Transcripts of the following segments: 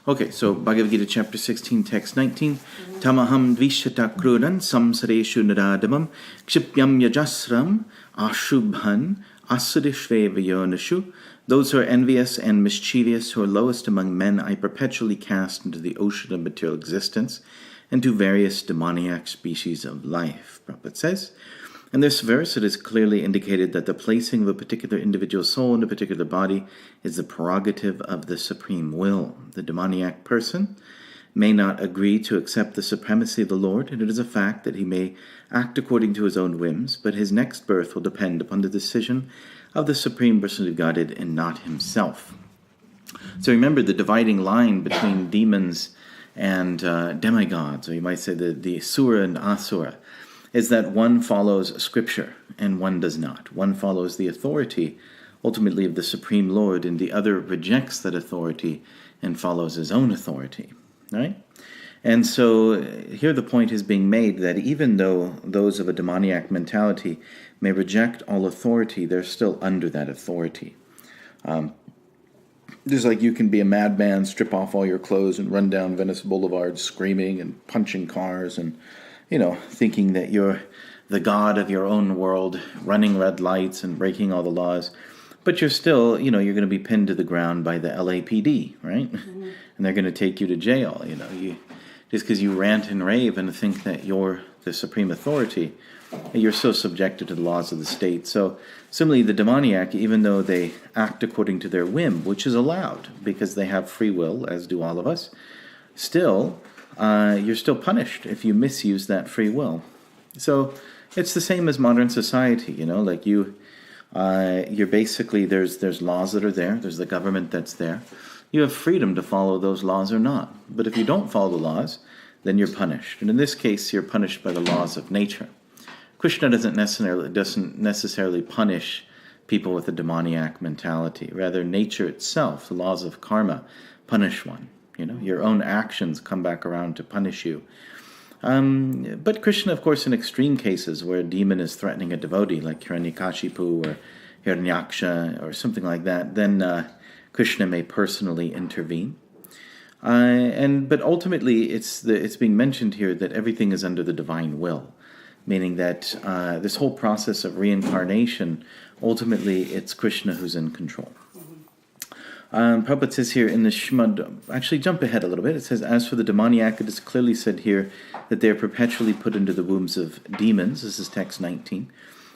Okay, so Bhagavad Gita chapter 16, text 19. Tamaham dvishata krudan samsareshu naradamam kshipyam yajasram ashubhan asadishvevayonashu. Those who are envious and mischievous, who are lowest among men, I perpetually cast into the ocean of material existence, and to various demoniac species of life. Prabhupada says, in this verse, it is clearly indicated that the placing of a particular individual soul in a particular body is the prerogative of the supreme will. The demoniac person may not agree to accept the supremacy of the Lord, and it is a fact that he may act according to his own whims, but his next birth will depend upon the decision of the Supreme Personality of Godhead and not himself. So remember the dividing line between demons and demigods, or you might say the Sura and Asura, is that one follows Scripture and one does not. One follows the authority, ultimately, of the Supreme Lord, and the other rejects that authority and follows his own authority. Right? And so here the point is being made that even though those of a demoniac mentality may reject all authority, they're still under that authority. Just like you can be a madman, strip off all your clothes and run down Venice Boulevard screaming and punching cars and thinking that you're the god of your own world, running red lights and breaking all the laws. But you're still, you're going to be pinned to the ground by the LAPD, right? Mm-hmm. And they're going to take you to jail, just because you rant and rave and think that you're the supreme authority, you're so subjected to the laws of the state. So similarly, the demoniac, even though they act according to their whim, which is allowed because they have free will, as do all of us, still, you're still punished if you misuse that free will. So it's the same as modern society, like you're basically, there's laws that are there, there's the government that's there. You have freedom to follow those laws or not. But if you don't follow the laws, then you're punished. And in this case, you're punished by the laws of nature. Krishna doesn't necessarily punish people with a demoniac mentality. Rather, nature itself, the laws of karma, punish one. Your own actions come back around to punish you. But Krishna, of course, in extreme cases where a demon is threatening a devotee, like Hiranyakashipu or Hiranyaksha or something like that, then Krishna may personally intervene. But ultimately, it's being mentioned here that everything is under the divine will, meaning that this whole process of reincarnation, ultimately, it's Krishna who's in control. Prabhupada says here in the Shrimad, actually jump ahead a little bit, it says, as for the demoniac, it is clearly said here that they are perpetually put into the wombs of demons. This is text 19.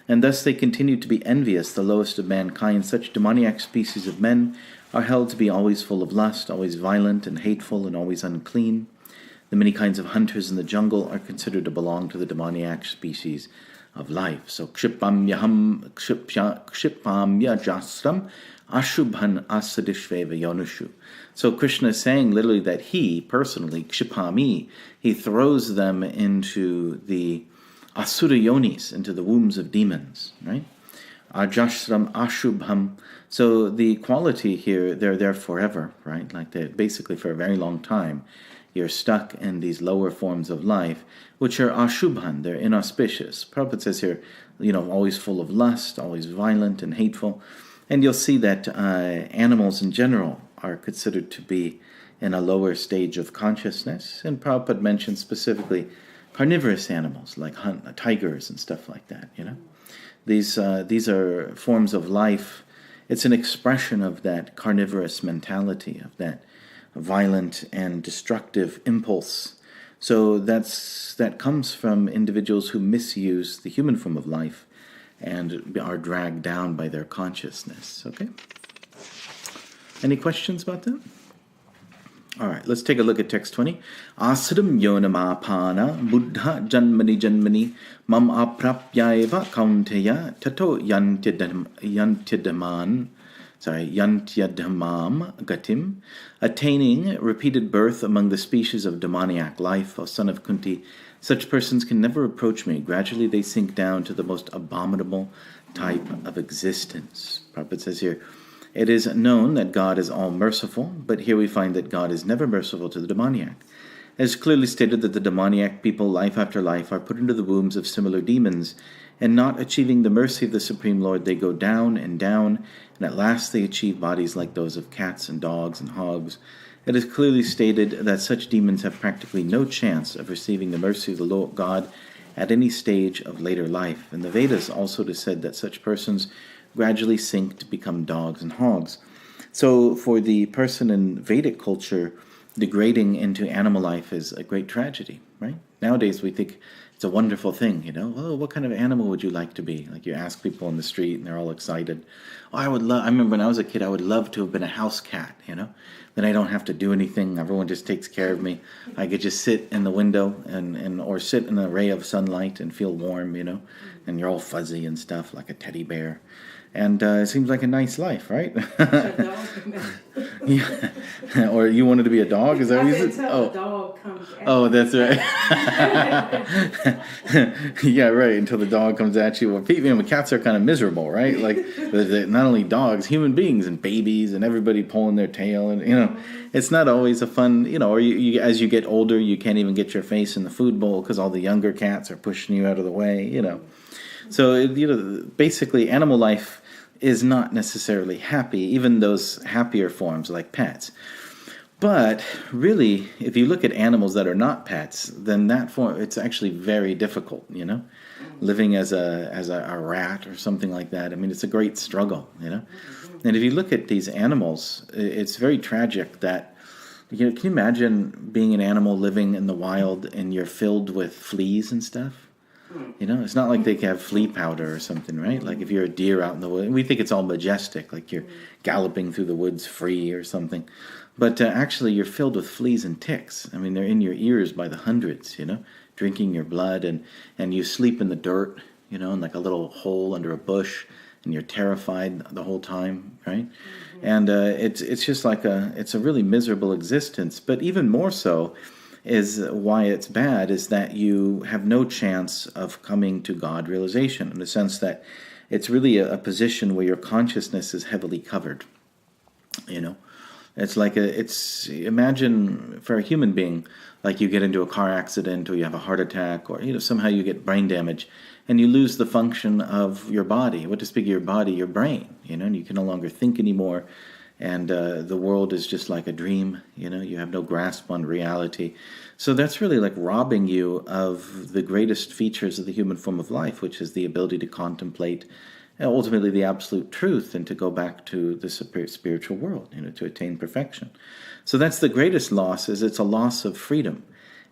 And thus they continue to be envious, the lowest of mankind. Such demoniac species of men are held to be always full of lust, always violent and hateful, and always unclean. The many kinds of hunters in the jungle are considered to belong to the demoniac species of life. So, kshipam yajasram ashubhan asadishveva yonushu. So Krishna is saying literally that he, personally, kshipami, he throws them into the asura yonis, into the wombs of demons, right? Ajashram ashubham. So the quality here, they're there forever, right? Like they're basically for a very long time. You're stuck in these lower forms of life, which are ashubhan, they're inauspicious. Prabhupada says here, always full of lust, always violent and hateful. And you'll see that animals in general are considered to be in a lower stage of consciousness. And Prabhupada mentions specifically carnivorous animals like tigers and stuff like that. These are forms of life. It's an expression of that carnivorous mentality, of that violent and destructive impulse. So that comes from individuals who misuse the human form of life and are dragged down by their consciousness. Okay? Any questions about that? All right, let's take a look at text 20. Asram yonamapana buddha janmani janmani mam aprapyaeva kaunteya tato yantyadamam gatim. Attaining repeated birth among the species of demoniac life, O son of Kunti, such persons can never approach me. Gradually they sink down to the most abominable type of existence. Prabhupada says here, it is known that God is all-merciful, but here we find that God is never merciful to the demoniac. It is clearly stated that the demoniac people, life after life, are put into the wombs of similar demons, and not achieving the mercy of the Supreme Lord, they go down, and at last they achieve bodies like those of cats and dogs and hogs, it is clearly stated that such demons have practically no chance of receiving the mercy of the Lord God at any stage of later life. And the Vedas also it is said that such persons gradually sink to become dogs and hogs. So for the person in Vedic culture, degrading into animal life is a great tragedy, right? Nowadays we think it's a wonderful thing, Oh, what kind of animal would you like to be? Like you ask people on the street and they're all excited. Oh, I remember when I was a kid, I would love to have been a house cat, Then I don't have to do anything. Everyone just takes care of me. I could just sit in the window or sit in a ray of sunlight and feel warm, And you're all fuzzy and stuff like a teddy bear. And it seems like a nice life, right? Yeah. Or you wanted to be a dog? Is that what you said? The dog comes at Oh, that's right. Yeah, right. Until the dog comes at you. Well, cats are kind of miserable, right? Like not only dogs, human beings and babies and everybody pulling their tail, and it's not always a fun. Or you as you get older, you can't even get your face in the food bowl because all the younger cats are pushing you out of the way. So basically, animal life is not necessarily happy, even those happier forms like pets. But really, if you look at animals that are not pets, then that form it's actually very difficult. Living as a rat or something like that. I mean, it's a great struggle. And if you look at these animals, it's very tragic that. Can you imagine being an animal living in the wild and you're filled with fleas and stuff? It's not like they have flea powder or something, right? Like if you're a deer out in the woods, we think it's all majestic, like you're galloping through the woods free or something. But actually you're filled with fleas and ticks. I mean, they're in your ears by the hundreds, drinking your blood, and you sleep in the dirt, in like a little hole under a bush, and you're terrified the whole time, right? And it's just like it's a really miserable existence. But even more so, is why it's bad is that you have no chance of coming to God realization, in the sense that it's really a position where your consciousness is heavily covered. It's like imagine for a human being, like you get into a car accident or you have a heart attack or somehow you get brain damage and you lose the function of your body. What to speak of your body, your brain, and you can no longer think anymore. And the world is just like a dream, you have no grasp on reality. So that's really like robbing you of the greatest features of the human form of life, which is the ability to contemplate ultimately the absolute truth and to go back to the spiritual world, to attain perfection. So that's the greatest loss, is it's a loss of freedom.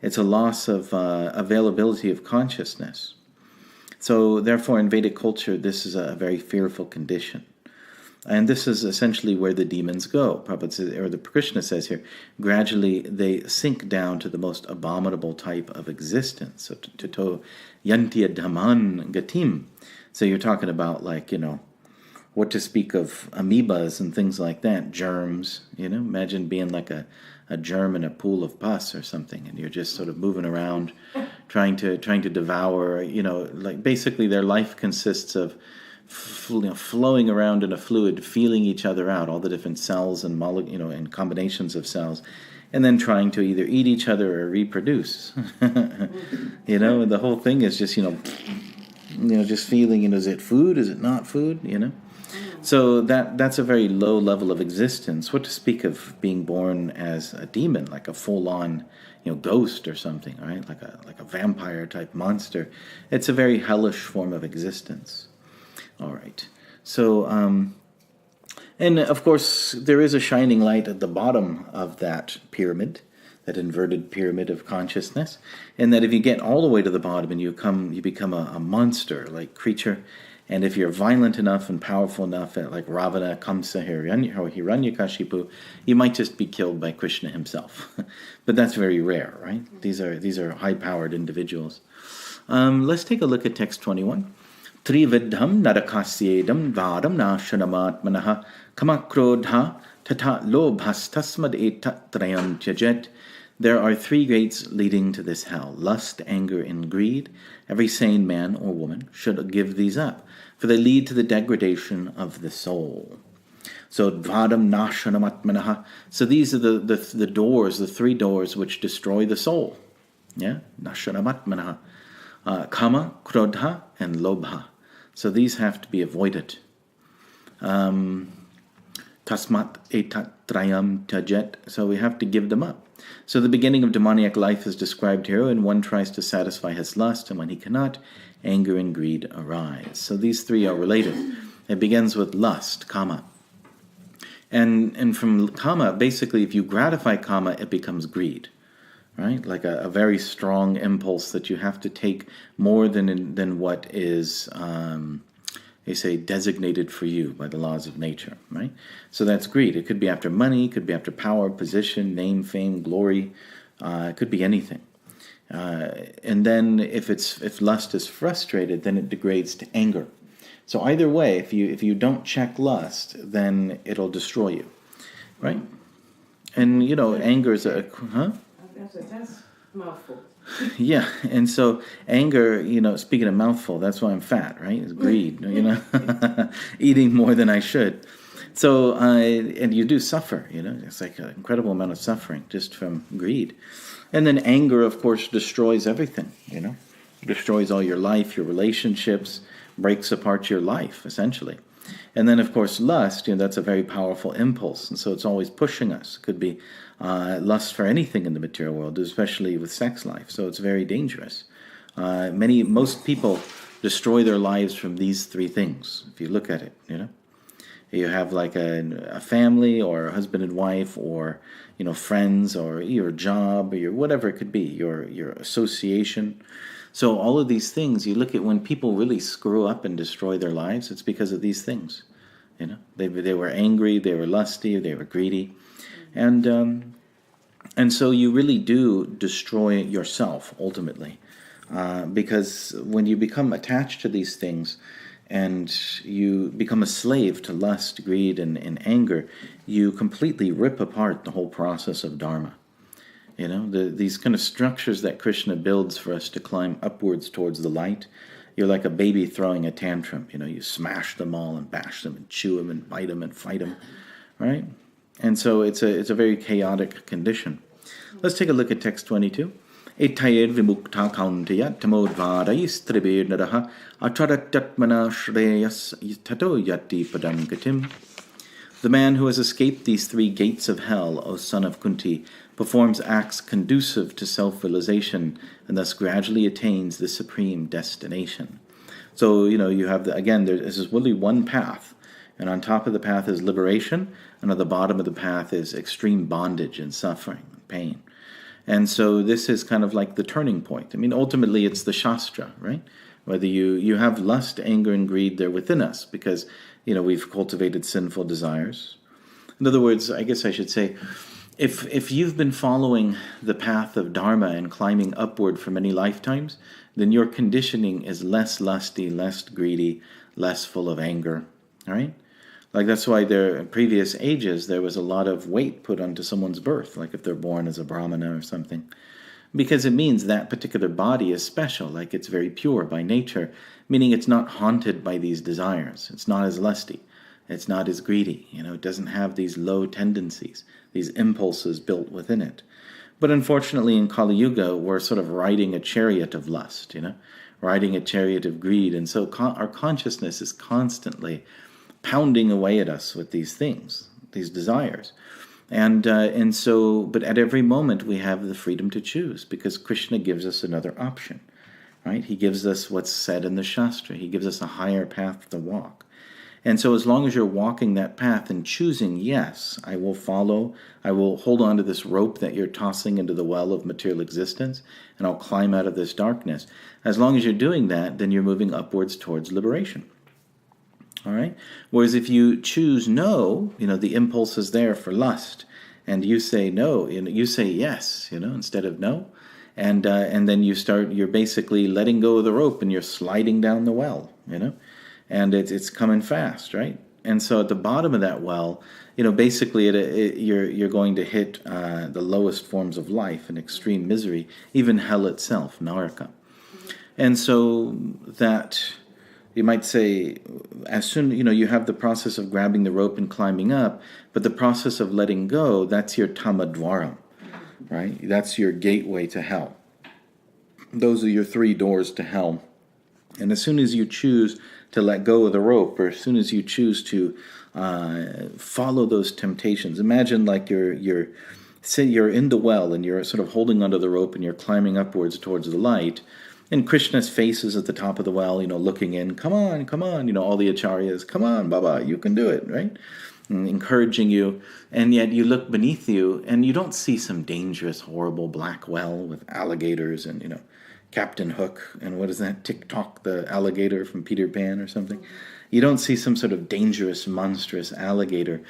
It's a loss of availability of consciousness. So therefore in Vedic culture, this is a very fearful condition. And this is essentially where the demons go. Prabhupada says, or the Krishna says here, gradually they sink down to the most abominable type of existence. So to yanti dhaman gatim. So you're talking about what to speak of amoebas and things like that, germs. Imagine being like a germ in a pool of pus or something, and you're just sort of moving around, trying to devour. Like basically their life consists of flowing around in a fluid, feeling each other out, all the different cells and and combinations of cells, and then trying to either eat each other or reproduce. And the whole thing is just just feeling. Is it food? Is it not food? So that's a very low level of existence. What to speak of being born as a demon, like a full-on ghost or something, right? Like a vampire type monster. It's a very hellish form of existence. All right. So, and of course, there is a shining light at the bottom of that pyramid, that inverted pyramid of consciousness, and that if you get all the way to the bottom and you become a monster-like creature, and if you're violent enough and powerful enough, like Ravana, Kamsa, Hiranyakashipu, you might just be killed by Krishna himself. But that's very rare, right? These are high-powered individuals. Let's take a look at text 21. Trividham narakasyedam vadam nashanamatmanaha kamakrodha tata lobhastasmad etat trayam tyajet. There are three gates leading to this hell: lust, anger, and greed. Every sane man or woman should give these up, for they lead to the degradation of the soul. So vadam nashanamatmanaha. So these are the doors, the three doors which destroy the soul. Yeah, nashanamatmanaha. Kama, krodha, and lobha. So these have to be avoided. Tasmat etat trayam tajet. So we have to give them up. So the beginning of demoniac life is described here, and one tries to satisfy his lust, and when he cannot, anger and greed arise. So these three are related. It begins with lust, kama. And from kama, basically, if you gratify kama, it becomes greed, right? Like a very strong impulse that you have to take more than what is, they say, designated for you by the laws of nature, right? So that's greed. It could be after money, it could be after power, position, name, fame, glory. It could be anything. And then if lust is frustrated, then it degrades to anger. So either way, if you don't check lust, then it'll destroy you, right? And anger is That's mouthful. Yeah, and so anger, speaking of mouthful, that's why I'm fat, right? It's greed, eating more than I should. So and you do suffer, it's like an incredible amount of suffering just from greed. And then anger, of course, destroys everything, destroys all your life, your relationships, breaks apart your life, essentially. And then, of course, lust, that's a very powerful impulse. And so it's always pushing us. It could be lust for anything in the material world, especially with sex life. So it's very dangerous. Most people destroy their lives from these three things, if you look at it, You have like a family or a husband and wife or, friends or your job or whatever it could be, your association. So all of these things, you look at when people really screw up and destroy their lives, it's because of these things. They were angry, they were lusty, they were greedy. And so you really do destroy yourself ultimately. Because when you become attached to these things and you become a slave to lust, greed, and anger, you completely rip apart the whole process of Dharma. These kind of structures that Krishna builds for us to climb upwards towards the light. You're like a baby throwing a tantrum. You smash them all and bash them and chew them and bite them and fight them, right? And so it's a very chaotic condition. Let's take a look at text 22. Etayed vimukta kaunteya tamodvadayis tribir naraha ataratatmana shreyas tato yati padam gatim. The man who has escaped these three gates of hell, O son of Kunti, performs acts conducive to self-realization and thus gradually attains the supreme destination. So, you have, this is really one path. And on top of the path is liberation, and at the bottom of the path is extreme bondage and suffering and pain. And so this is kind of like the turning point. Ultimately it's the Shastra, right? Whether you have lust, anger, and greed, they're within us because, we've cultivated sinful desires. In other words, I guess I should say, if you've been following the path of Dharma and climbing upward for many lifetimes, then your conditioning is less lusty, less greedy, less full of anger, all right? Like that's why in previous ages, there was a lot of weight put onto someone's birth, like if they're born as a brahmana or something. Because it means that particular body is special, like it's very pure by nature, meaning it's not haunted by these desires. It's not as lusty. It's not as greedy. It doesn't have these low tendencies, these impulses built within it. But unfortunately in Kali Yuga, we're sort of riding a chariot of lust, riding a chariot of greed. And so our consciousness is constantly pounding away at us with these things, these desires. And so, but at every moment we have the freedom to choose because Krishna gives us another option, right? He gives us what's said in the Shastra. He gives us a higher path to walk. And so as long as you're walking that path and choosing, yes, I will follow, I will hold on to this rope that you're tossing into the well of material existence, and I'll climb out of this darkness. As long as you're doing that, then you're moving upwards towards liberation. All right. Whereas if you choose no, the impulse is there for lust, and you say no, you say yes, instead of no, and then you're basically letting go of the rope and you're sliding down the well, and it's coming fast, right? And so at the bottom of that well, basically you're going to hit the lowest forms of life and extreme misery, even hell itself, naraka, and so that. You might say, as soon, you have the process of grabbing the rope and climbing up, but the process of letting go, that's your tamadwaram, right? That's your gateway to hell. Those are your three doors to hell. And as soon as you choose to let go of the rope, or as soon as you choose to follow those temptations. Imagine like say you're in the well and you're sort of holding onto the rope and you're climbing upwards towards the light. And Krishna's face is at the top of the well, looking in, come on, all the acharyas, come on, Baba, you can do it, right? And encouraging you. And yet you look beneath you and you don't see some dangerous, horrible black well with alligators and, Captain Hook and what is that, Tick-Tock, the alligator from Peter Pan or something. You don't see some sort of dangerous, monstrous alligator.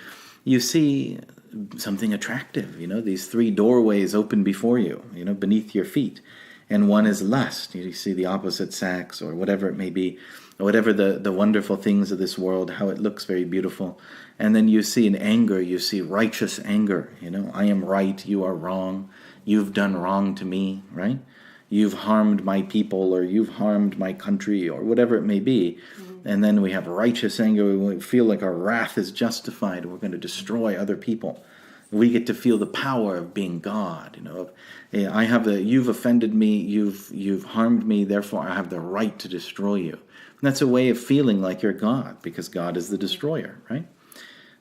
You see something attractive, these 3 doorways open before you, beneath your feet. And one is lust. You see the opposite sex or whatever it may be, or whatever the wonderful things of this world, how it looks very beautiful. And then you see in anger, you see righteous anger. I am right, you are wrong. You've done wrong to me, right? You've harmed my people or you've harmed my country or whatever it may be. And then we have righteous anger. We feel like our wrath is justified. We're going to destroy other people. We get to feel the power of being God. You've offended me, you've harmed me, therefore I have the right to destroy you. And that's a way of feeling like you're God, because God is the destroyer, right?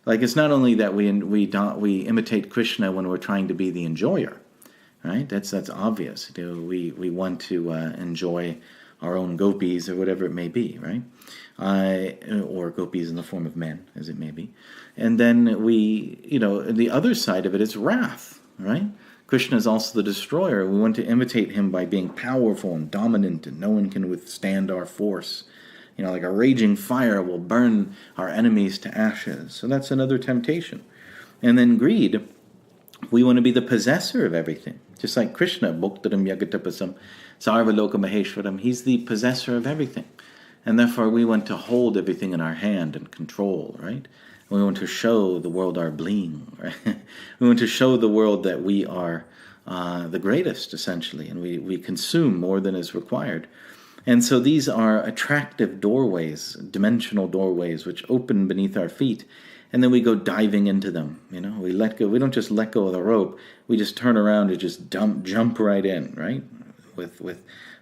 Like it's not only that we imitate Krishna when we're trying to be the enjoyer, right? That's obvious. We want to enjoy our own gopis or whatever it may be, right? Or gopis in the form of men, as it may be. And then the other side of it is wrath, right? Krishna is also the destroyer. We want to imitate him by being powerful and dominant, and no one can withstand our force. Like a raging fire will burn our enemies to ashes. So that's another temptation. And then greed, we want to be the possessor of everything. Just like Krishna, Bhoktaram Yagatapasam, Sarvaloka Maheshwaram, he's the possessor of everything. And therefore we want to hold everything in our hand and control, right? We want to show the world our bling, right? We want to show the world that we are the greatest, essentially, and we consume more than is required. And so these are attractive doorways, dimensional doorways, which open beneath our feet, and then we go diving into them. We let go. We don't just let go of the rope. We just turn around and just jump right in, right, with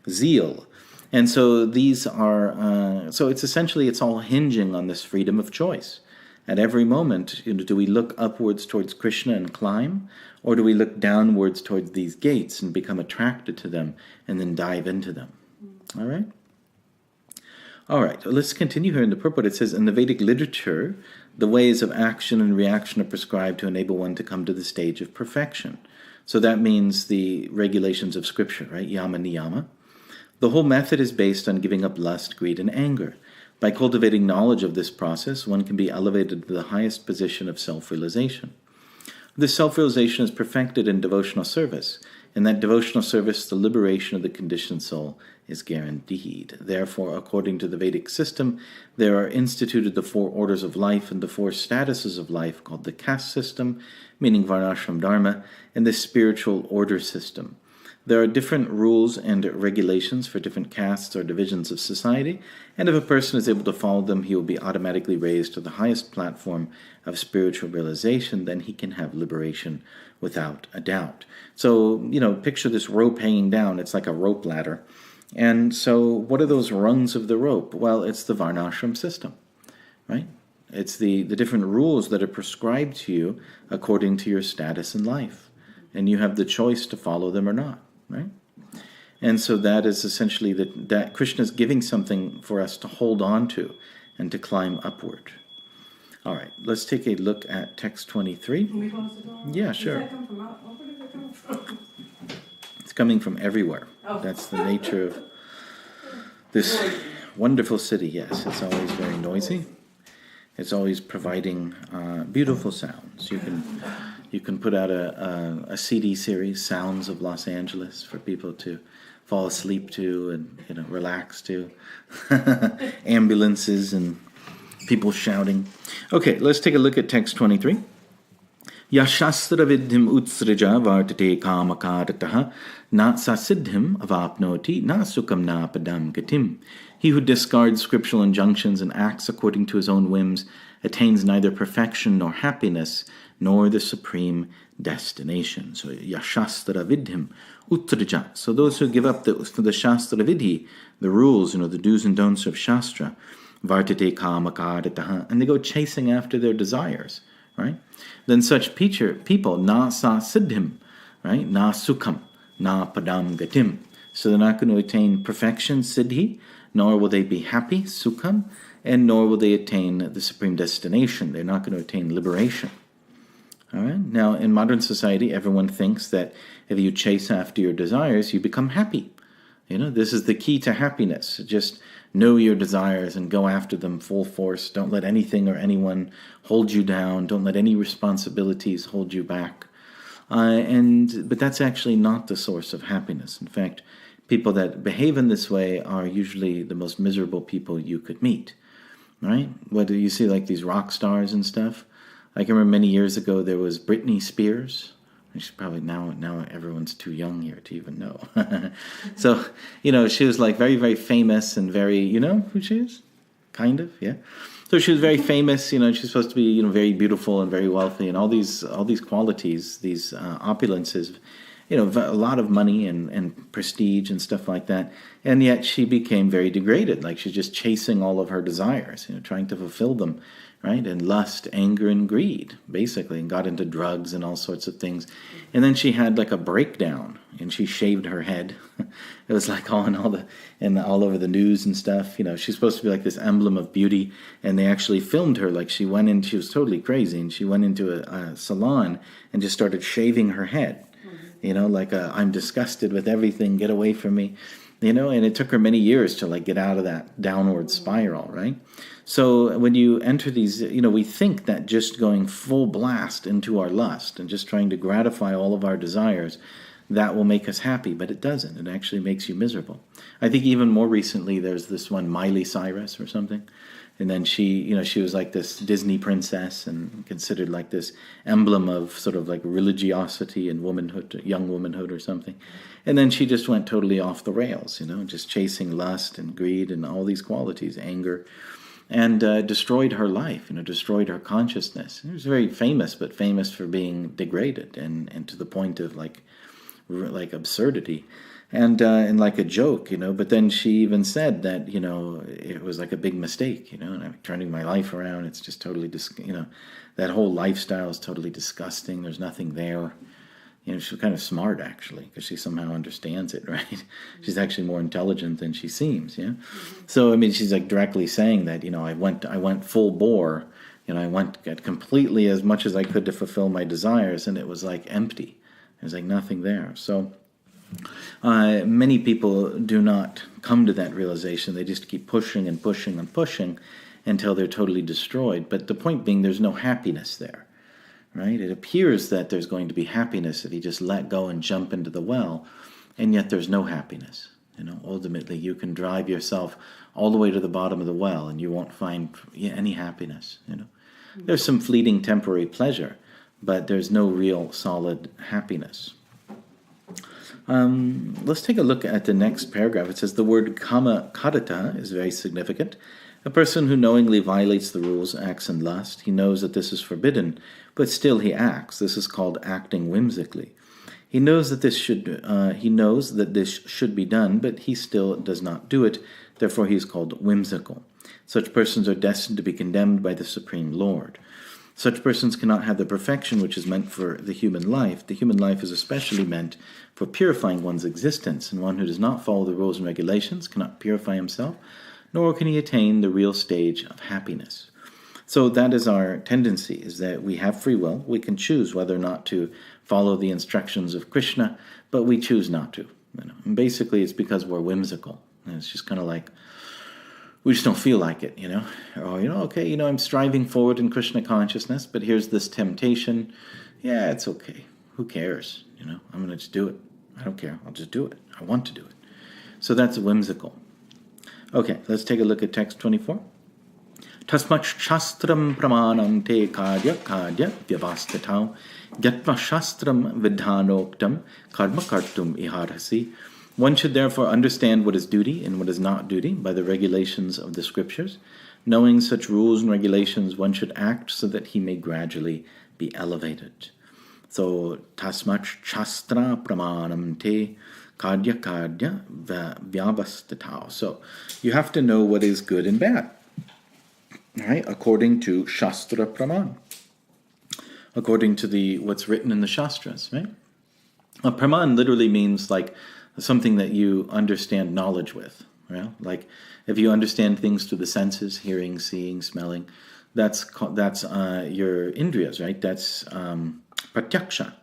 zeal. And so these are. So it's all hinging on this freedom of choice. At every moment, do we look upwards towards Krishna and climb, or do we look downwards towards these gates and become attracted to them and then dive into them? All right? All right, let's continue here in the purport. It says, in the Vedic literature, the ways of action and reaction are prescribed to enable one to come to the stage of perfection. So that means the regulations of Scripture, right? Yama niyama. The whole method is based on giving up lust, greed, and anger. By cultivating knowledge of this process, one can be elevated to the highest position of self-realization. This self-realization is perfected in devotional service. In that devotional service, the liberation of the conditioned soul is guaranteed. Therefore, according to the Vedic system, there are instituted the 4 orders of life and the 4 statuses of life called the caste system, meaning varnashram dharma, and the spiritual order system. There are different rules and regulations for different castes or divisions of society, and if a person is able to follow them, he will be automatically raised to the highest platform of spiritual realization. Then he can have liberation without a doubt. So, picture this rope hanging down. It's like a rope ladder. And so what are those rungs of the rope? Well, it's the varnashram system, right? It's the different rules that are prescribed to you according to your status in life. And you have the choice to follow them or not, right? And so that is essentially that Krishna is giving something for us to hold on to and to climb upward. All right, let's take a look at text 23. Can we close the door? Yeah, sure. Does that come from out? Where did it come from? It's coming from everywhere. Oh. That's the nature of this wonderful city. Yes, it's always very noisy. It's always providing beautiful sounds. You can put out a CD series, Sounds of Los Angeles, for people to fall asleep to and relax to. Ambulances and people shouting. Okay, let's take a look at text 23. Yashastra vidhim utsrija vartate kamakadataha na sasiddhim avapnoti na sukam na padam gatim. He who discards scriptural injunctions and acts according to his own whims attains neither perfection nor happiness, nor the supreme destination. So yashastra vidhim utrija. So those who give up the shastra vidhi, the rules, the do's and don'ts of shastra, Vartate kamakadataha, and they go chasing after their desires, right? Then such people, na sa siddhim, right? Na sukham, na padam gatim. So they're not going to attain perfection, siddhi, nor will they be happy, sukham, and nor will they attain the supreme destination. They're not going to attain liberation. All right. Now, in modern society, everyone thinks that if you chase after your desires, you become happy. This is the key to happiness. Just know your desires and go after them full force. Don't let anything or anyone hold you down. Don't let any responsibilities hold you back. But that's actually not the source of happiness. In fact, people that behave in this way are usually the most miserable people you could meet. Right? Whether you see like these rock stars and stuff. I can remember many years ago there was Britney Spears. She's probably now everyone's too young here to even know. So, she was like very, very famous and very, you know who she is? Kind of, yeah. So she was very famous, she's supposed to be, very beautiful and very wealthy and all these qualities, these opulences, a lot of money and prestige and stuff like that. And yet she became very degraded. Like she's just chasing all of her desires, trying to fulfill them, right? And lust, anger, and greed, basically, and got into drugs and all sorts of things. And then she had like a breakdown, and she shaved her head. It was like all over the news and stuff. She's supposed to be like this emblem of beauty, and they actually filmed her. Like she was totally crazy, and she went into a salon and just started shaving her head. I'm disgusted with everything, get away from me. And it took her many years to like get out of that downward spiral, right? So when you enter these, we think that just going full blast into our lust and just trying to gratify all of our desires, that will make us happy, but it doesn't. It actually makes you miserable. I think even more recently, there's this one Miley Cyrus or something. And then she was like this Disney princess and considered like this emblem of sort of like religiosity and womanhood, young womanhood or something. And then she just went totally off the rails, just chasing lust and greed and all these qualities, anger, and destroyed her life, destroyed her consciousness. She was very famous, but famous for being degraded and to the point of like absurdity. And like a joke, but then she even said that, it was like a big mistake, and I'm turning my life around. It's just totally, that whole lifestyle is totally disgusting. There's nothing there. She's kind of smart, actually, because she somehow understands it, right? She's actually more intelligent than she seems, yeah? So, she's like directly saying that, I went full bore, I went completely as much as I could to fulfill my desires, and it was like empty. There's like nothing there. So many people do not come to that realization. They just keep pushing and pushing and pushing until they're totally destroyed. But the point being, there's no happiness there, right? It appears that there's going to be happiness if you just let go and jump into the well, and yet there's no happiness. Ultimately, you can drive yourself all the way to the bottom of the well, and you won't find any happiness. There's some fleeting temporary pleasure, but there's no real solid happiness. Let's take a look at the next paragraph. It says the word kama kadata is very significant. A person who knowingly violates the rules acts in lust. He knows that this is forbidden, but still he acts. This is called acting whimsically. He knows that this should be done, but he still does not do it. Therefore, he is called whimsical. Such persons are destined to be condemned by the Supreme Lord. Such persons cannot have the perfection which is meant for the human life. The human life is especially meant for purifying one's existence, and one who does not follow the rules and regulations cannot purify himself, nor can he attain the real stage of happiness. So that is our tendency, is that we have free will. We can choose whether or not to follow the instructions of Krishna, but we choose not to. And basically, it's because we're whimsical. And it's just kind of like, we just don't feel like it, Or, okay, I'm striving forward in Krishna consciousness, but here's this temptation. Yeah, it's okay. Who cares? I'm going to just do it. I don't care. I'll just do it. I want to do it. So that's whimsical. Okay, let's take a look at text 24. Tasmat shastram pramanam te kadya vyavasthatau gyatva shastram vidhanoktam karma kartum iharhasi. One should therefore understand what is duty and what is not duty by the regulations of the scriptures. Knowing such rules and regulations, one should act so that he may gradually be elevated. So, tasmat shastra pramanam te kadya vyavastatao. So, you have to know what is good and bad. right? According to Shastra Praman, according to what's written in the Shastras, right? A Praman literally means like something that you understand knowledge with, right? Like if you understand things through the senses, hearing, seeing, smelling, that's your indriyas, right? That's pratyaksha.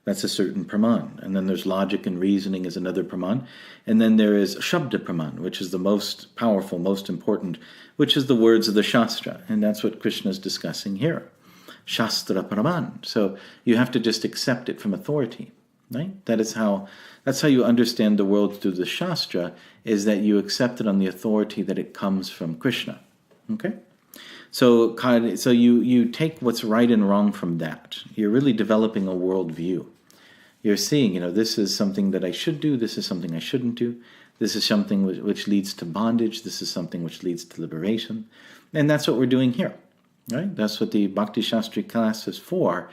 That's a certain praman. And then there's logic and reasoning is another praman. And then there is shabda praman, which is the most powerful, most important, which is the words of the Shastra. And that's what Krishna is discussing here. Shastra praman. So you have to just accept it from authority, right? That's how you understand the world through the Shastra, is that you accept it on the authority that it comes from Krishna. Okay? So you take what's right and wrong from that. You're really developing a worldview. You're seeing, this is something that I should do, this is something I shouldn't do, this is something which leads to bondage, this is something which leads to liberation. And that's what we're doing here, right? That's what the Bhakti Shastri class is for.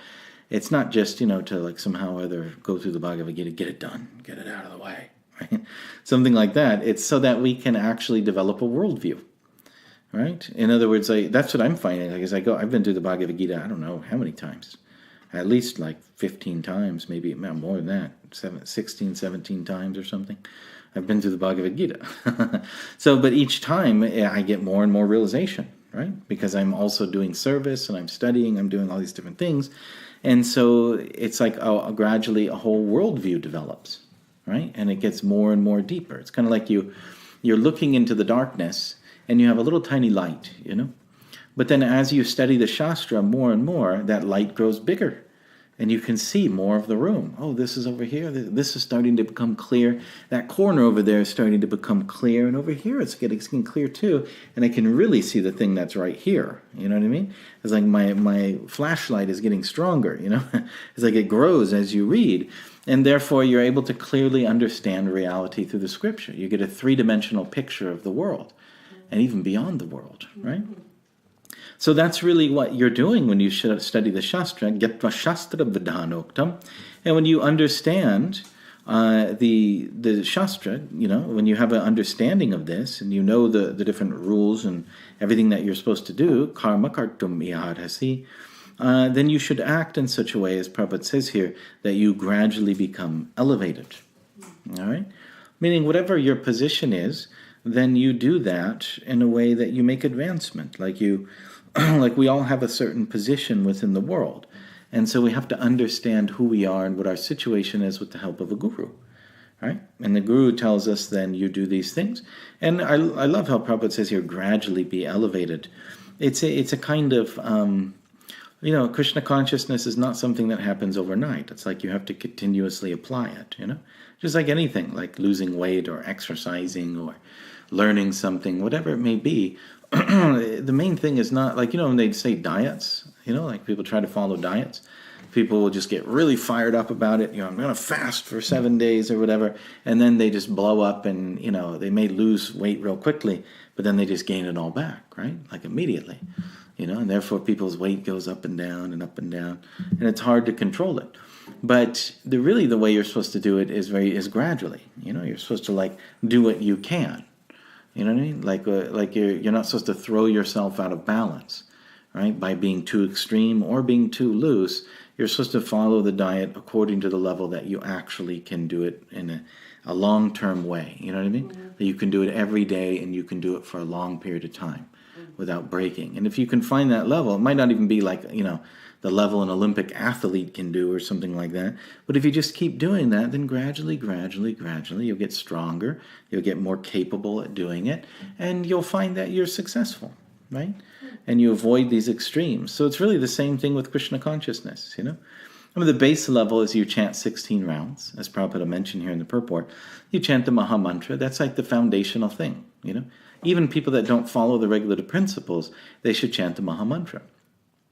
It's not just, to like somehow or other go through the Bhagavad Gita, get it done, get it out of the way, right? Something like that. It's so that we can actually develop a worldview. Right? In other words, that's what I'm finding. Like as I've been through the Bhagavad Gita, I don't know how many times. At least like 15 times, maybe more than that. 16, 17 times or something. I've been through the Bhagavad Gita. But each time I get more and more realization, right? Because I'm also doing service and I'm studying, I'm doing all these different things. And so it's like gradually a whole worldview develops, right? And it gets more and more deeper. It's kind of like you're looking into the darkness and you have a little tiny light, But then as you study the Shastra more and more, that light grows bigger. And you can see more of the room. Oh, this is over here. This is starting to become clear. That corner over there is starting to become clear. And over here it's getting clear too. And I can really see the thing that's right here. You know what I mean? It's like my flashlight is getting stronger, It's like it grows as you read. And therefore you're able to clearly understand reality through the scripture. You get a three-dimensional picture of the world. And even beyond the world, right? So that's really what you're doing when you study the Shastra, Gyatva Shastra Vidhanoktam. And when you understand the Shastra, when you have an understanding of this, and you know the different rules and everything that you're supposed to do, karma kartum iharhasi, then you should act in such a way, as Prabhupada says here, that you gradually become elevated. All right? Meaning whatever your position is, then you do that in a way that you make advancement. Like we all have a certain position within the world. And so we have to understand who we are and what our situation is with the help of a guru. Right? And the guru tells us then you do these things. And I love how Prabhupada says here, gradually be elevated. It's a kind of, Krishna consciousness is not something that happens overnight. It's like you have to continuously apply it, Just like anything, like losing weight or exercising or learning something, whatever it may be. The main thing is not, like, when they say diets, like people try to follow diets. People will just get really fired up about it. I'm going to fast for 7 days or whatever. And then they just blow up and, they may lose weight real quickly, but then they just gain it all back, right? Like immediately, and therefore people's weight goes up and down and up and down. And it's hard to control it. But the way you're supposed to do it is gradually. You're supposed to do what you can. You know what I mean? Like you're not supposed to throw yourself out of balance, right? By being too extreme or being too loose. You're supposed to follow the diet according to the level that you actually can do it in a long-term way. You know what I mean? Mm-hmm. That you can do it every day and you can do it for a long period of time without breaking. And if you can find that level, it might not even be the level an Olympic athlete can do or something like that. But if you just keep doing that, then gradually, you'll get stronger, you'll get more capable at doing it, and you'll find that you're successful, right? And you avoid these extremes. So it's really the same thing with Krishna consciousness, the base level is you chant 16 rounds, as Prabhupada mentioned here in the purport. You chant the Maha Mantra. That's like the foundational thing, Even people that don't follow the regulative principles, they should chant the Maha Mantra.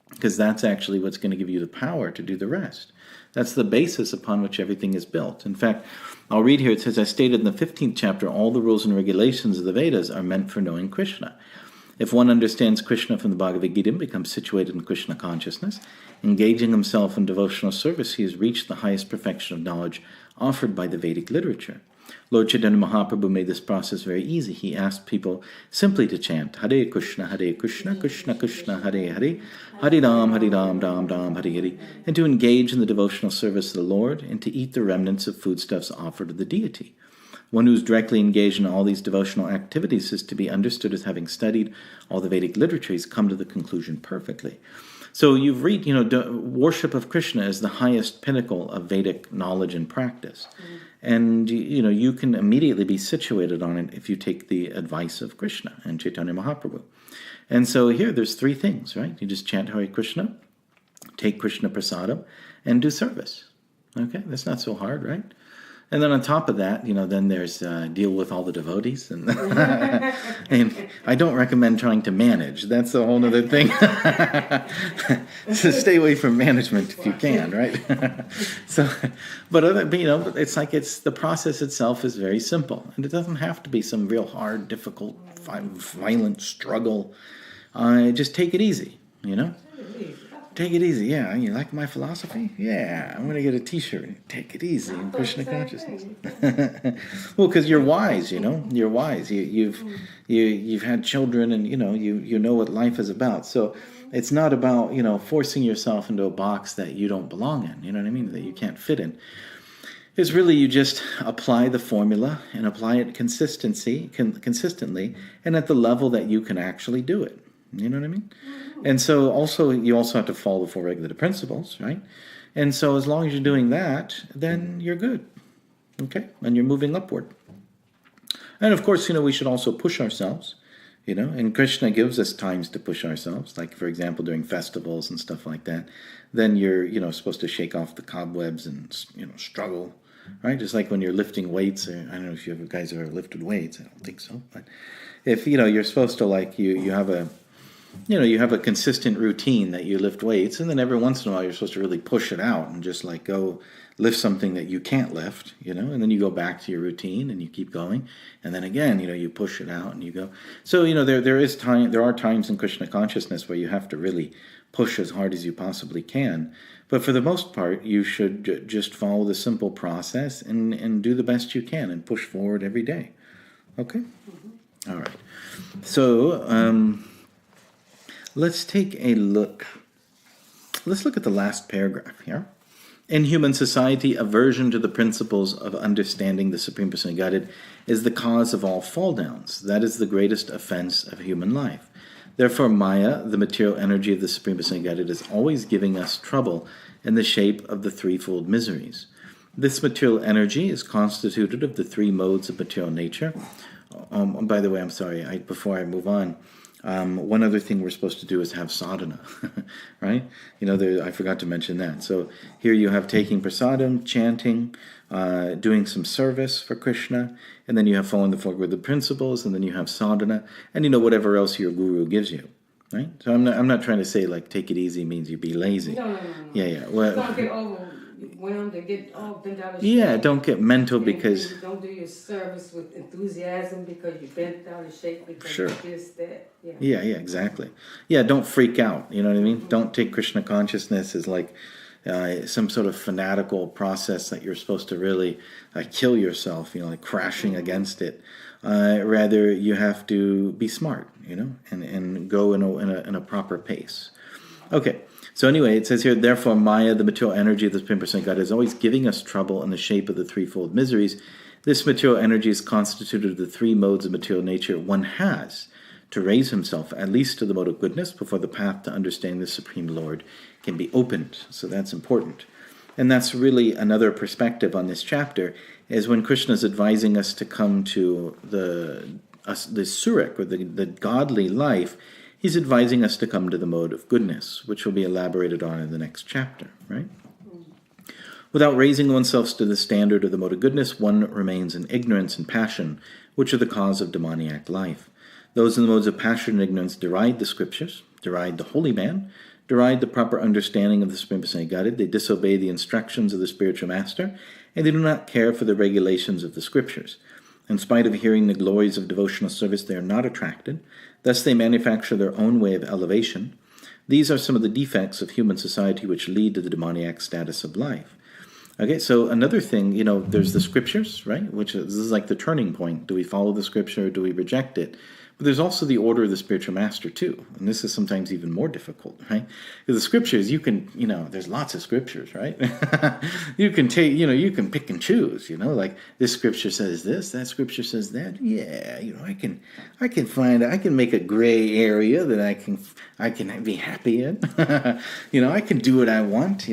Because that's actually what's going to give you the power to do the rest. That's the basis upon which everything is built. In fact, I'll read here, it says, as stated in the 15th chapter, all the rules and regulations of the Vedas are meant for knowing Krishna. If one understands Krishna from the Bhagavad Gita and becomes situated in Krishna consciousness, engaging himself in devotional service, he has reached the highest perfection of knowledge offered by the Vedic literature. Lord Chaitanya Mahaprabhu made this process very easy. He asked people simply to chant Hare Krishna, Krishna Krishna, Hare Hare, Hare Ram, Ram Ram, Hare Hare, and to engage in the devotional service of the Lord and to eat the remnants of foodstuffs offered to the deity. One who is directly engaged in all these devotional activities is to be understood as having studied all the Vedic literature. He's come to the conclusion perfectly. So you've read, worship of Krishna is the highest pinnacle of Vedic knowledge and practice. And, you can immediately be situated on it if you take the advice of Krishna and Chaitanya Mahaprabhu. And so here there's three things, right? You just chant Hare Krishna, take Krishna Prasadam, and do service. Okay, that's not so hard, right? And then on top of that, then there's deal with all the devotees. And, and I don't recommend trying to manage. That's a whole other thing. So stay away from management if you can, right? It's the process itself is very simple. And it doesn't have to be some real hard, difficult, violent struggle. Just take it easy, Take it easy, yeah. You like my philosophy? Yeah, I'm going to get a T-shirt. Take it easy in Krishna consciousness. Well, because you're wise, You're wise. You've had children, and you know what life is about. So it's not about forcing yourself into a box that you don't belong in. You know what I mean? That you can't fit in. It's really you just apply the formula and apply it consistently, and at the level that you can actually do it. You know what I mean? And so you also have to follow the four regulative principles, right? And so as long as you're doing that, then you're good, okay? And you're moving upward. And of course, we should also push ourselves, and Krishna gives us times to push ourselves, like, for example, during festivals and stuff like that. Then you're, supposed to shake off the cobwebs and, struggle, right? Just like when you're lifting weights, or I don't know if you guys ever lifted weights, I don't think so, but if, you're supposed to, you have a consistent routine that you lift weights, and then every once in a while you're supposed to really push it out and just go lift something that you can't lift, and then you go back to your routine and you keep going, and then again, you push it out and you go. So, there are times in Krishna consciousness where you have to really push as hard as you possibly can, but for the most part, you should just follow the simple process and do the best you can and push forward every day. Okay? Mm-hmm. All right. So, let's take a look. Let's look at the last paragraph here. In human society, aversion to the principles of understanding the Supreme Personality of Godhead is the cause of all fall downs. That is the greatest offense of human life. Therefore, Maya, the material energy of the Supreme Personality of Godhead, is always giving us trouble in the shape of the threefold miseries. This material energy is constituted of the three modes of material nature. By the way, I'm sorry, before I move on, one other thing we're supposed to do is have sadhana, right? I forgot to mention that. So here you have taking prasadam, chanting, doing some service for Krishna, and then you have following the four good principles, and then you have sadhana, and whatever else your guru gives you, right? So I'm not trying to say take it easy means you be lazy. No. Yeah. Well, don't get overwhelmed and get all bent out of shape. Yeah, don't get mental because don't do your service with enthusiasm because you bent out of shape because sure. you this, that. Yeah, exactly. Yeah, don't freak out. You know what I mean? Mm-hmm. Don't take Krishna consciousness as some sort of fanatical process that you're supposed to really kill yourself, crashing against it. Rather, you have to be smart, and go in a proper pace. Okay, so anyway, it says here, therefore, Maya, the material energy of the Supreme Personality of God, is always giving us trouble in the shape of the threefold miseries. This material energy is constituted of the three modes of material nature one has to raise himself at least to the mode of goodness before the path to understanding the Supreme Lord can be opened. So that's important. And that's really another perspective on this chapter, is when Krishna is advising us to come to the surik, or the godly life, he's advising us to come to the mode of goodness, which will be elaborated on in the next chapter, right? Without raising oneself to the standard of the mode of goodness, one remains in ignorance and passion, which are the cause of demoniac life. Those in the modes of passion and ignorance deride the scriptures, deride the holy man, deride the proper understanding of the Supreme Personality of Godhead. They disobey the instructions of the spiritual master, and they do not care for the regulations of the scriptures. In spite of hearing the glories of devotional service, they are not attracted. Thus they manufacture their own way of elevation. These are some of the defects of human society which lead to the demoniac status of life. Okay, so another thing, there's the scriptures, right? This is like the turning point. Do we follow the scripture or do we reject it? But there's also the order of the spiritual master too. And this is sometimes even more difficult, right? Because the scriptures, you can, there's lots of scriptures, right? You can take, you can pick and choose, like this scripture says this, that scripture says that. Yeah, I can make a gray area that I can be happy in. I can do what I want,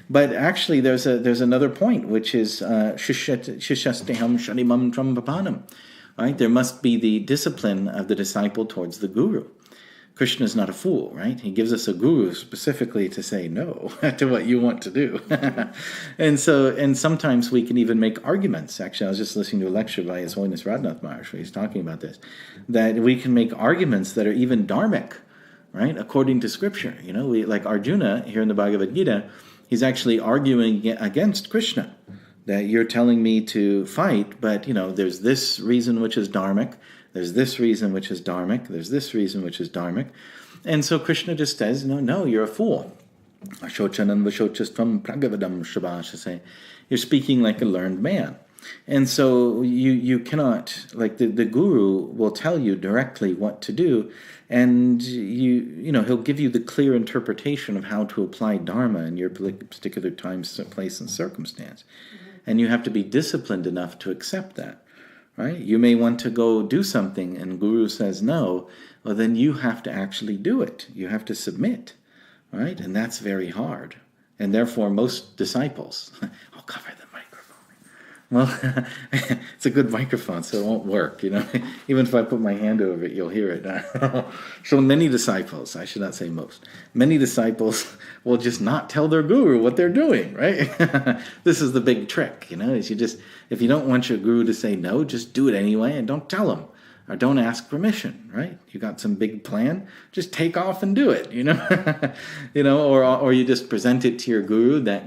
But actually there's another point, which is shishasteham shanimam trambapanam. Right? There must be the discipline of the disciple towards the guru. Krishna is not a fool, right? He gives us a guru specifically to say no to what you want to do. and sometimes we can even make arguments. Actually, I was just listening to a lecture by His Holiness Radhanath Maharaj where he's talking about this, that we can make arguments that are even dharmic, right? According to scripture. We like Arjuna here in the Bhagavad Gita, he's actually arguing against Krishna. That you're telling me to fight, but, there's this reason which is dharmic, there's this reason which is dharmic, there's this reason which is dharmic. And so Krishna just says, no, you're a fool. Ashochanam vashochastvam pragavadam shabashase. You're speaking like a learned man. And so you cannot, like the guru will tell you directly what to do, and he'll give you the clear interpretation of how to apply dharma in your particular time, place, and circumstance. And you have to be disciplined enough to accept that, right? You may want to go do something and Guru says no, well then you have to actually do it. You have to submit, right? And that's very hard. And therefore most disciples, I'll cover the microphone. Well, it's a good microphone, so it won't work, Even if I put my hand over it, you'll hear it. So many disciples, I should not say most, many disciples will just not tell their guru what they're doing, right? This is the big trick, is if you don't want your guru to say no, just do it anyway and don't tell him. Or don't ask permission, right? You got some big plan, just take off and do it, or you just present it to your guru that,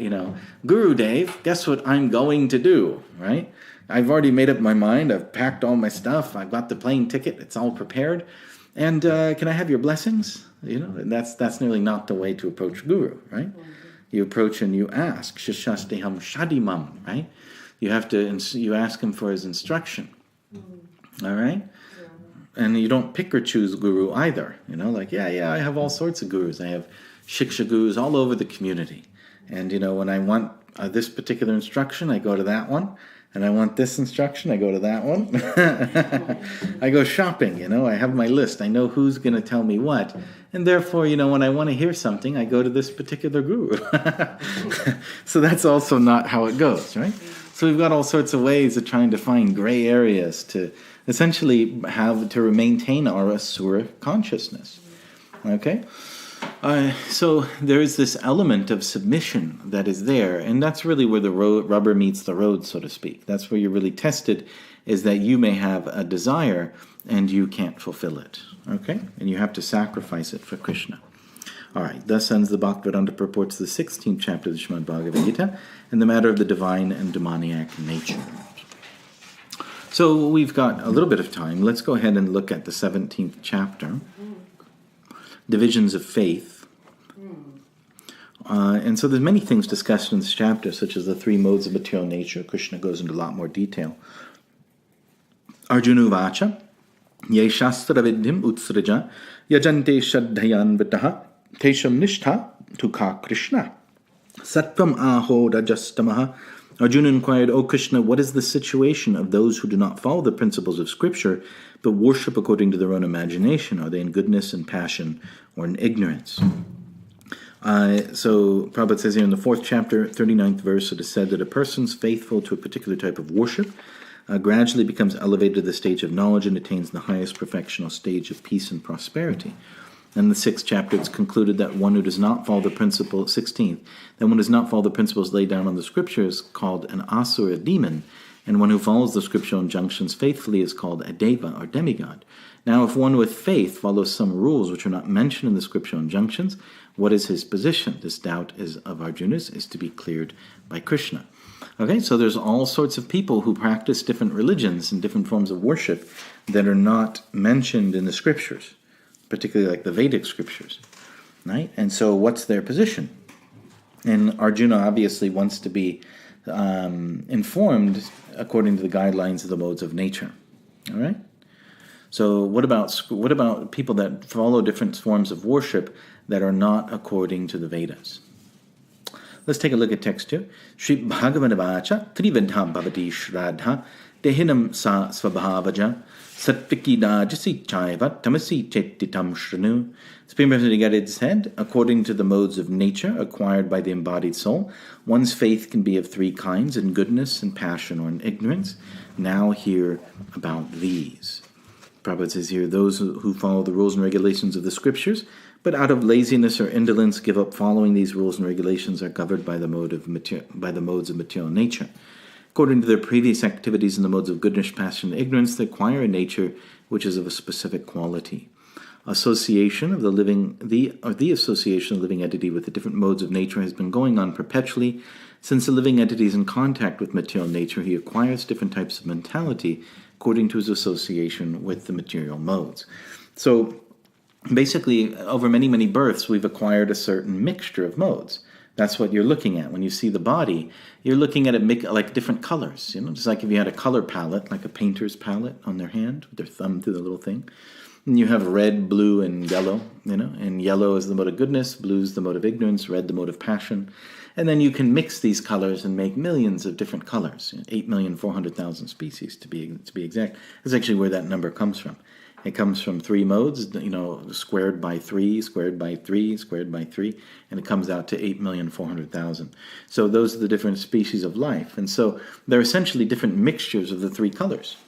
Guru Dave, guess what I'm going to do, right? I've already made up my mind, I've packed all my stuff, I've got the plane ticket, it's all prepared, and can I have your blessings? And that's nearly not the way to approach guru, right? You approach and you ask, shishasteham shadimam, right? You ask him for his instruction, all right? And you don't pick or choose guru either. I have all sorts of gurus. I have shiksha gurus all over the community. And, when I want this particular instruction, I go to that one. And I want this instruction, I go to that one. I go shopping, I have my list. I know who's going to tell me what. And therefore, when I want to hear something, I go to this particular guru. So that's also not how it goes, right? So we've got all sorts of ways of trying to find gray areas to essentially maintain our asura consciousness. Okay? So there is this element of submission that is there, and that's really where the rubber meets the road, so to speak. That's where you're really tested, is that you may have a desire and you can't fulfill it. Okay? And you have to sacrifice it for Krishna. All right, thus ends the Bhaktivedanta purports the 16th chapter of the Srimad Bhagavad Gita in the matter of the divine and demoniac nature. So we've got a little bit of time. Let's go ahead and look at the 17th chapter, divisions of faith. And so there's many things discussed in this chapter, such as the three modes of material nature. Krishna goes into a lot more detail. Arjuna Vacha, Ye Shastra Vidyam Utsraja, Yajante Shadhayan Vitaha, Tesham Nishtha, Tukha Krishna. Sattvam Aho Rajastamaha. Arjuna inquired, O Krishna, what is the situation of those who do not follow the principles of Scripture, but worship according to their own imagination? Are they in goodness and passion, or in ignorance? So Prabhupada says here in the 4th chapter, 39th verse, it is said that a person's faithful to a particular type of worship gradually becomes elevated to the stage of knowledge and attains the highest perfectional stage of peace and prosperity. And in the 6th chapter, it's concluded that one who does not follow the principle, 16th, that one does not follow the principles laid down on the scriptures called an asura, demon, and one who follows the scriptural injunctions faithfully is called a deva, or demigod. Now, if one with faith follows some rules which are not mentioned in the scriptural injunctions, what is his position? This doubt of Arjuna's is to be cleared by Krishna. Okay, so there's all sorts of people who practice different religions and different forms of worship that are not mentioned in the scriptures, particularly like the Vedic scriptures, right? And so what's their position? And Arjuna obviously wants to be informed according to the guidelines of the modes of nature. All right. So what about people that follow different forms of worship that are not according to the Vedas? Let's take a look at text 2. Shri Bhagavad Vacha Trivadha Bhavati Shraddha Dehinam Sa Svabhavaja Satviki Dajasi Chaiva Tamasi Chettitam Shranu. Supreme Personality said, according to the modes of nature acquired by the embodied soul, one's faith can be of three kinds, in goodness, in passion, or in ignorance. Now hear about these. Prabhupada says here, those who follow the rules and regulations of the scriptures, but out of laziness or indolence give up following these rules and regulations, are governed by the modes of material nature. According to their previous activities in the modes of goodness, passion, and ignorance, they acquire a nature which is of a specific quality. Association of the association of the living entity with the different modes of nature has been going on perpetually. Since the living entity is in contact with material nature, he acquires different types of mentality according to his association with the material modes. So basically, over many, many births, we've acquired a certain mixture of modes. That's what you're looking at. When you see the body, you're looking at it like different colors. Just like if you had a color palette, like a painter's palette on their hand, with their thumb through the little thing. And you have red, blue, and yellow, and yellow is the mode of goodness, blue is the mode of ignorance, red the mode of passion. And then you can mix these colors and make millions of different colors, 8,400,000 species to be exact. That's actually where that number comes from. It comes from three modes, squared by 3, squared by 3, squared by 3, and it comes out to 8,400,000. So those are the different species of life. And so they're essentially different mixtures of the three colors.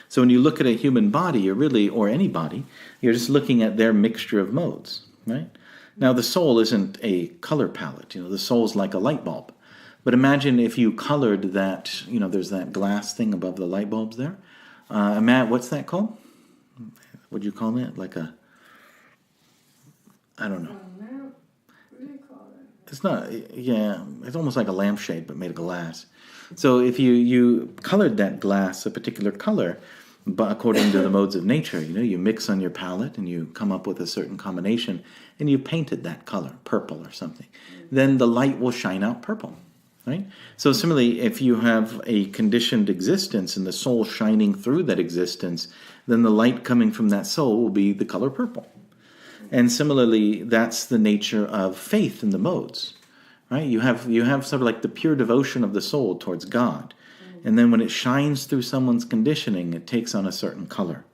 So when you look at a human body, or any body, you're just looking at their mixture of modes, right? Now, the soul isn't a color palette. The soul's like a light bulb. But imagine if you colored that, there's that glass thing above the light bulbs there. What's that called? What'd you call it? I don't know. What do you call it? It's not, it's almost like a lampshade, but made of glass. So if you colored that glass a particular color, but according to the modes of nature, you mix on your palette and you come up with a certain combination and you painted that color, purple or something, then the light will shine out purple, right? So similarly, if you have a conditioned existence and the soul shining through that existence, then the light coming from that soul will be the color purple. And similarly, that's the nature of faith in the modes, right? You have sort of like the pure devotion of the soul towards God. And then when it shines through someone's conditioning, it takes on a certain color.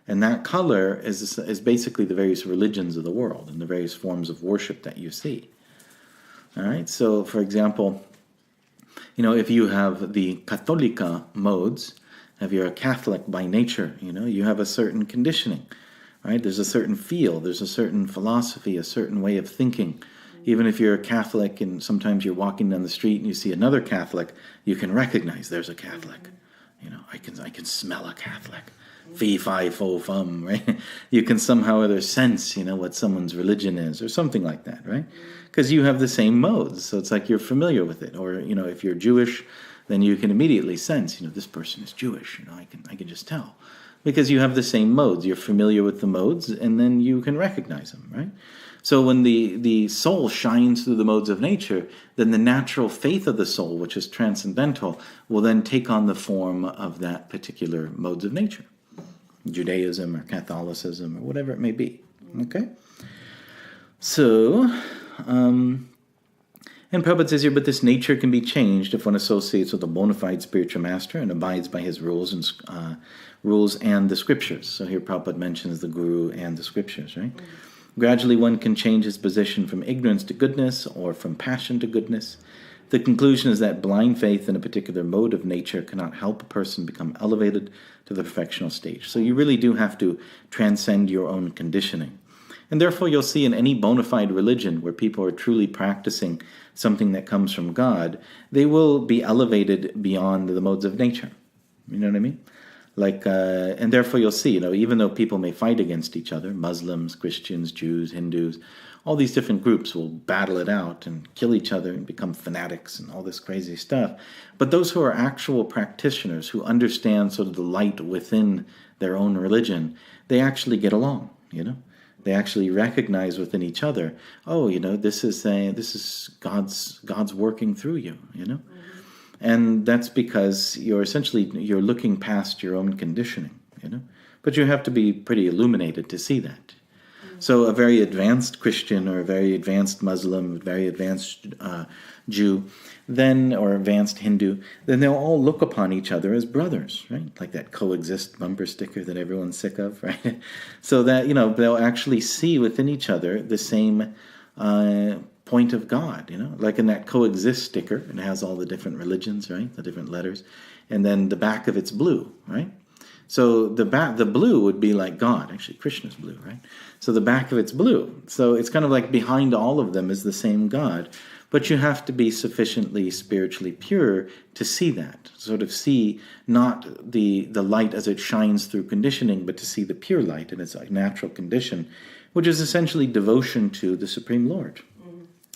And that color is basically the various religions of the world and the various forms of worship that you see. All right? So, for example, if you have the Catholica modes, if you're a Catholic by nature, you have a certain conditioning, right? There's a certain feel, there's a certain philosophy, a certain way of thinking. Even if you're a Catholic and sometimes you're walking down the street and you see another Catholic, you can recognize there's a Catholic. I can smell a Catholic. Fee, fi, fo, fum, right? You can somehow or other sense, what someone's religion is or something like that, right? Because you have the same modes, so it's like you're familiar with it. Or, if you're Jewish, then you can immediately sense, this person is Jewish, I can just tell. Because you have the same modes. You're familiar with the modes, and then you can recognize them, right? So when the soul shines through the modes of nature, then the natural faith of the soul, which is transcendental, will then take on the form of that particular modes of nature. Judaism or Catholicism or whatever it may be. Okay? So, and Prabhupada says here, but this nature can be changed if one associates with a bona fide spiritual master and abides by his rules and the scriptures. So here Prabhupada mentions the guru and the scriptures, right? Gradually one can change his position from ignorance to goodness or from passion to goodness. The conclusion is that blind faith in a particular mode of nature cannot help a person become elevated to the perfectional stage. So you really do have to transcend your own conditioning. And therefore you'll see in any bona fide religion where people are truly practicing something that comes from God, they will be elevated beyond the modes of nature. You know what I mean? And therefore you'll see, even though people may fight against each other, Muslims, Christians, Jews, Hindus, all these different groups will battle it out and kill each other and become fanatics and all this crazy stuff. But those who are actual practitioners, who understand sort of the light within their own religion, they actually get along, They actually recognize within each other, this is God's working through you, And that's because you're looking past your own conditioning, But you have to be pretty illuminated to see that. So a very advanced Christian or a very advanced Muslim, very advanced Jew, or advanced Hindu, then they'll all look upon each other as brothers, right? Like that coexist bumper sticker that everyone's sick of, right? So that, they'll actually see within each other the same point of God, Like in that coexist sticker, it has all the different religions, right? The different letters. And then the back of it's blue, right? So the blue would be like God. Actually, Krishna's blue, right? So the back of it's blue. So it's kind of like behind all of them is the same God. But you have to be sufficiently spiritually pure to see that. Sort of see not the light as it shines through conditioning, but to see the pure light in its natural condition, which is essentially devotion to the Supreme Lord.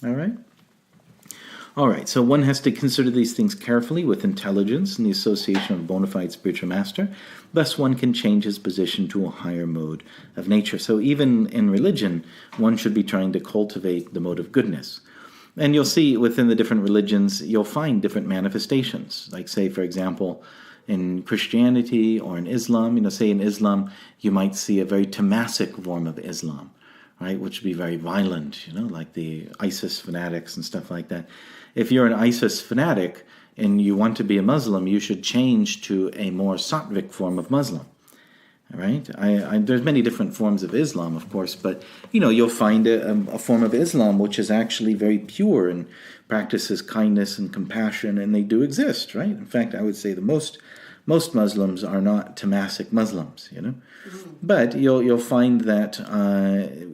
All right? All right, so one has to consider these things carefully with intelligence and the association of a bona fide spiritual master. Thus, one can change his position to a higher mode of nature. So even in religion, one should be trying to cultivate the mode of goodness. And you'll see within the different religions, you'll find different manifestations. Like, say, for example, in Christianity or in Islam, say in Islam, you might see a very Tamasic form of Islam, right, which would be very violent, like the ISIS fanatics and stuff like that. If you're an ISIS fanatic and you want to be a Muslim, you should change to a more Sattvic form of Muslim, right? There's many different forms of Islam, of course, but, you'll find a form of Islam which is actually very pure and practices kindness and compassion, and they do exist, right? In fact, I would say the most Muslims are not Tamasic Muslims, But you'll find that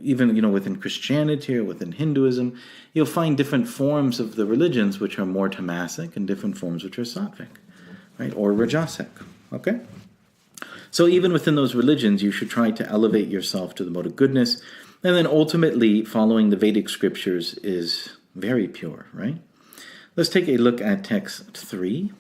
even within Christianity or within Hinduism, you'll find different forms of the religions which are more Tamasic and different forms which are Sattvic, right, or Rajasic. Okay. So even within those religions, you should try to elevate yourself to the mode of goodness, and then ultimately following the Vedic scriptures is very pure, right? Let's take a look at text 3.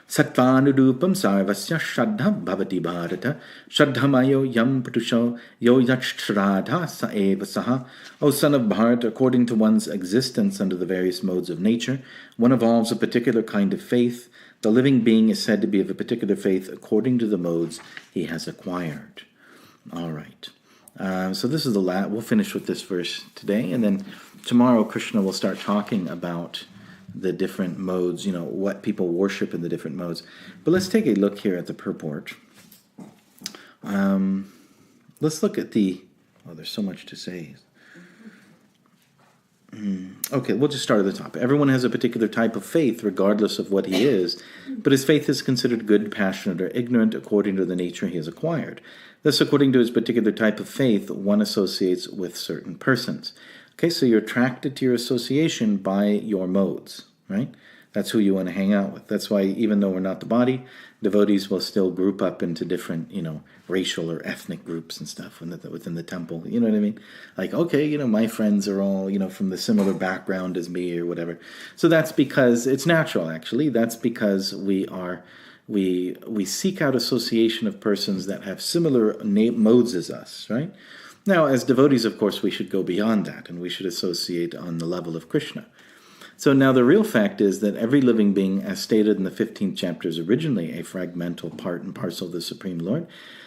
Satvanudupam sarvasya shraddha bhavati bharata shraddhamayo yam patusho yo yachshraddha sa eva saha. O son of Bharata, according to one's existence under the various modes of nature, one evolves a particular kind of faith. The living being is said to be of a particular faith according to the modes he has acquired. All right. So this is the last. We'll finish with this verse today, and then tomorrow Krishna will start talking about the different modes, what people worship in the different modes. But let's take a look here at the purport. Let's look at there's so much to say. Okay, we'll just start at the top. Everyone has a particular type of faith, regardless of what he is, but his faith is considered good, passionate, or ignorant according to the nature he has acquired. Thus, according to his particular type of faith, one associates with certain persons. Okay, so you're attracted to your association by your modes, right? That's who you want to hang out with. That's why even though we're not the body, devotees will still group up into different, racial or ethnic groups and stuff within the temple. You know what I mean? Like, okay, my friends are all, from the similar background as me or whatever. So that's because it's natural, actually. That's because we seek out association of persons that have similar modes as us, right? Now, as devotees, of course, we should go beyond that, and we should associate on the level of Krishna. So now the real fact is that every living being, as stated in the 15th chapter, is originally a fragmental part and parcel of the Supreme Lord.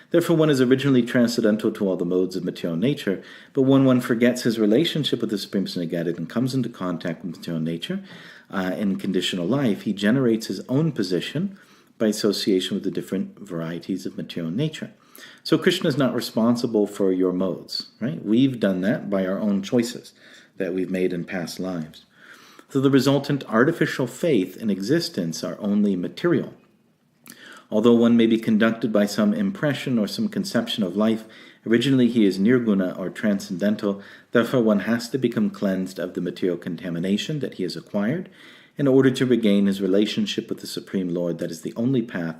Therefore, one is originally transcendental to all the modes of material nature, but when one forgets his relationship with the Supreme Personality and comes into contact with material nature in conditional life, he generates his own position by association with the different varieties of material nature. So Krishna is not responsible for your modes, right? We've done that by our own choices that we've made in past lives. So the resultant artificial faith and existence are only material. Although one may be conducted by some impression or some conception of life, originally he is nirguna or transcendental. Therefore one has to become cleansed of the material contamination that he has acquired in order to regain his relationship with the Supreme Lord. That is the only path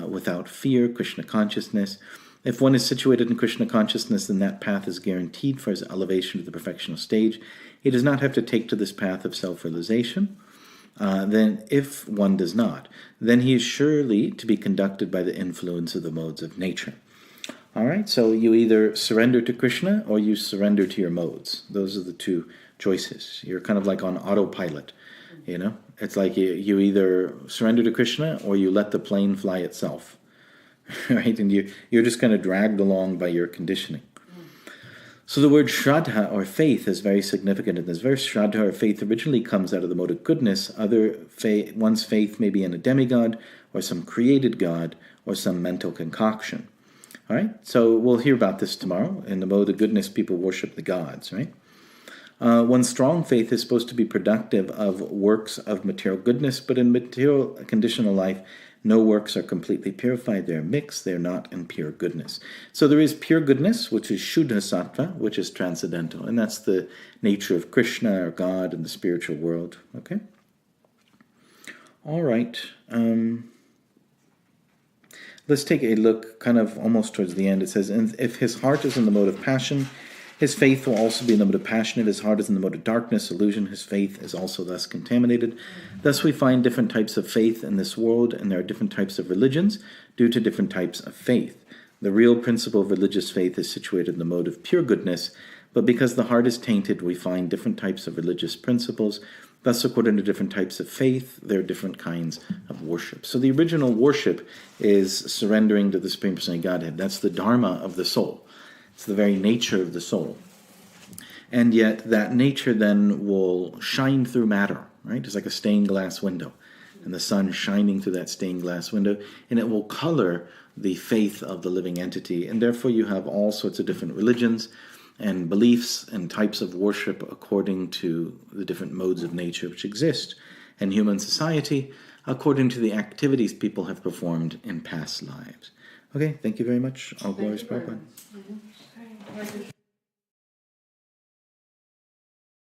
without fear, Krishna consciousness. If one is situated in Krishna consciousness, then that path is guaranteed for his elevation to the perfectional stage. He does not have to take to this path of self-realization. Then, if one does not, then he is surely to be conducted by the influence of the modes of nature. All right, so you either surrender to Krishna or you surrender to your modes. Those are the two choices. You're kind of like on autopilot, It's like you either surrender to Krishna or you let the plane fly itself, right? And you're just kind of dragged along by your conditioning. So the word Shraddha, or faith, is very significant in this verse. Shraddha, or faith, originally comes out of the mode of goodness. One's faith may be in a demigod, or some created god, or some mental concoction. All right? So we'll hear about this tomorrow. In the mode of goodness, people worship the gods, right? One's strong faith is supposed to be productive of works of material goodness, but in material conditional life, no works are completely purified. They're mixed. They're not in pure goodness. So there is pure goodness, which is Shuddha Sattva, which is transcendental. And that's the nature of Krishna, or God, in the spiritual world. Okay? All right. Let's take a look kind of almost towards the end. It says, and if his heart is in the mode of passion, his faith will also be in the mode of passion. If his heart is in the mode of darkness, illusion, his faith is also thus contaminated. Thus we find different types of faith in this world, and there are different types of religions due to different types of faith. The real principle of religious faith is situated in the mode of pure goodness, but because the heart is tainted, we find different types of religious principles. Thus, according to different types of faith, there are different kinds of worship. So the original worship is surrendering to the Supreme Personality of Godhead. That's the dharma of the soul. It's the very nature of the soul. And yet that nature then will shine through matter, right? It's like a stained glass window. And the sun shining through that stained glass window, and it will color the faith of the living entity. And therefore you have all sorts of different religions and beliefs and types of worship according to the different modes of nature which exist in human society, according to the activities people have performed in past lives. Okay, thank you very much. All glories, Prabhupada.